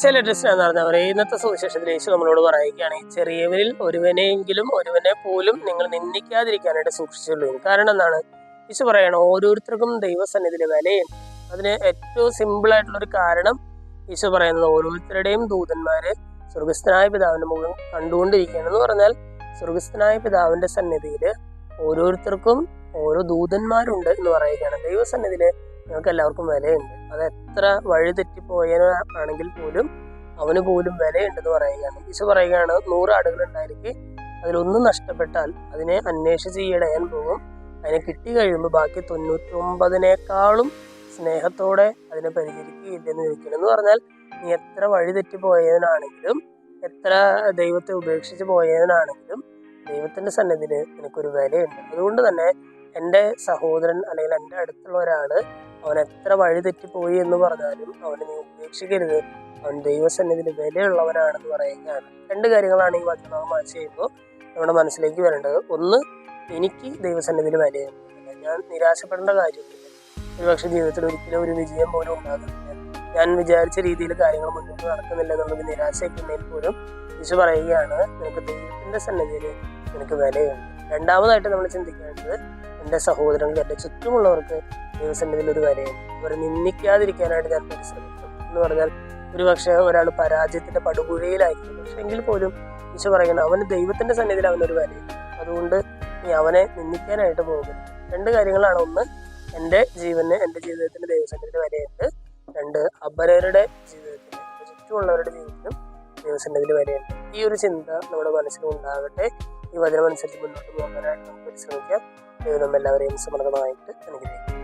ചില ടെസ്റ്റ് എന്ന് പറഞ്ഞാൽ ഇന്നത്തെ സുവിശേഷത്തിൽ യേശു നമ്മളോട് പറയുകയാണ്, ചെറിയവരിൽ ഒരുവനെ പോലും നിങ്ങൾ നിന്ദിക്കാതിരിക്കാനായിട്ട് സൂക്ഷിച്ചുള്ളൂ. കാരണം എന്താണ്? യേശു പറയണം, ഓരോരുത്തർക്കും ദൈവസന്നിധിയിൽ വിലയുണ്ട്. അതിന് ഏറ്റവും സിമ്പിൾ ആയിട്ടുള്ള ഒരു കാരണം യേശു പറയുന്നത്, ഓരോരുത്തരുടെയും ദൂതന്മാര് സ്വർഗസ്ഥനായ പിതാവിന്റെ മുഖം കണ്ടുകൊണ്ടിരിക്കുകയാണെന്ന് പറഞ്ഞാൽ, സ്വർഗസ്ഥനായ പിതാവിന്റെ സന്നിധിയിൽ ഓരോരുത്തർക്കും ഓരോ ദൂതന്മാരുണ്ട് എന്ന് പറയുകയാണ്. ദൈവസന്നിധിയില് ഞങ്ങൾക്ക് എല്ലാവർക്കും വിലയുണ്ട്. അത് എത്ര വഴി തെറ്റിപ്പോയവനാണെങ്കിൽ പോലും അവന് പോലും വിലയുണ്ടെന്ന് പറയുകയാണ്. ഈശോ പറയുകയാണ്, 100 ആടുകൾ ഉണ്ടായിരിക്കും, അതിലൊന്നും നഷ്ടപ്പെട്ടാൽ അതിനെ അന്വേഷിച്ച് ഇടയാൻ പോകും. അതിനെ കിട്ടി കഴിയുമ്പോൾ ബാക്കി 99-നേക്കാളും സ്നേഹത്തോടെ അതിനെ പരിചരിക്കുകയില്ലെന്ന് ചോദിക്കണം. എന്ന് പറഞ്ഞാൽ, നീ എത്ര വഴി തെറ്റിപ്പോയവനാണെങ്കിലും, എത്ര ദൈവത്തെ ഉപേക്ഷിച്ച് പോയവനാണെങ്കിലും, ദൈവത്തിന്റെ സന്നിധിയിൽ എനിക്കൊരു വിലയുണ്ട്. അതുകൊണ്ട് തന്നെ എൻ്റെ സഹോദരൻ അല്ലെങ്കിൽ എൻ്റെ അടുത്തുള്ള ഒരാള് അവൻ എത്ര വഴി തെറ്റിപ്പോയി എന്ന് പറഞ്ഞാലും അവനെ നീ ഉപേക്ഷിക്കരുത്. അവൻ ദൈവസന്നിധിയിൽ വിലയുള്ളവനാണെന്ന് പറയുകയാണ്. 2 കാര്യങ്ങളാണ് ഈ വചനം വായിച്ച് ചെയ്യുമ്പോൾ നമ്മുടെ മനസ്സിലേക്ക് വരേണ്ടത്. ഒന്ന്, എനിക്ക് ദൈവസന്നിധിയിൽ വിലയുണ്ട്, ഞാൻ നിരാശപ്പെടേണ്ട കാര്യമില്ല. ഒരുപക്ഷെ ജീവിതത്തിൽ ഒരിക്കലും ഒരു വിജയം പോലും ഉണ്ടാകുന്നില്ല, ഞാൻ വിചാരിച്ച രീതിയിൽ കാര്യങ്ങൾ മുന്നോട്ട് നടക്കുന്നില്ല എന്നുള്ളത് നിരാശയൊക്കെ ഉണ്ടെങ്കിൽ പോലും യേശു പറയുകയാണ്, നിനക്ക് ദൈവത്തിന്റെ സന്നിധിയിൽ നിനക്ക് വിലയുണ്ട്. രണ്ടാമതായിട്ട് നമ്മൾ ചിന്തിക്കേണ്ടത്, എൻ്റെ സഹോദരങ്ങൾക്ക്, എൻ്റെ ചുറ്റുമുള്ളവർക്ക് ദൈവസന്നിധിയിൽ ഒരു വിലയുണ്ട്. അവരെ നിന്ദിക്കാതിരിക്കാനായിട്ട് ഞാൻ പരിശ്രമിക്കും. എന്ന് പറഞ്ഞാൽ, ഒരുപക്ഷെ ഒരാൾ പരാജയത്തിന്റെ പടുകുഴിയിലായിരിക്കും, പക്ഷെ എങ്കിൽ പോലും ഈശോ പറയുന്നത്, അവന് ദൈവത്തിന്റെ സന്നിധിയിൽ അവനൊരു വിലയുണ്ട്. അതുകൊണ്ട് നീ അവനെ നിന്ദിക്കാനായിട്ട് പോകരുത്. 2 കാര്യങ്ങളാണ്. ഒന്ന്, എൻ്റെ ജീവിതത്തിന് ദൈവസന്നിധിയിൽ വിലയുണ്ട്. 2, അപരരുടെ ജീവിതത്തിന്, ചുറ്റുമുള്ളവരുടെ ജീവിതത്തിനും ദൈവസന്നിധിയിൽ വിലയുണ്ട്. ഈ ഒരു ചിന്ത നമ്മുടെ മനസ്സിലുണ്ടാകട്ടെ. ഈ വചനമനുസരിച്ച് മുന്നോട്ട് പോകാനായിട്ട് നമുക്ക് പരിശ്രമിക്കാം. ദൈവം എല്ലാവരെയും സമൃദ്ധമായിട്ട് അനുഗ്രഹിക്കും.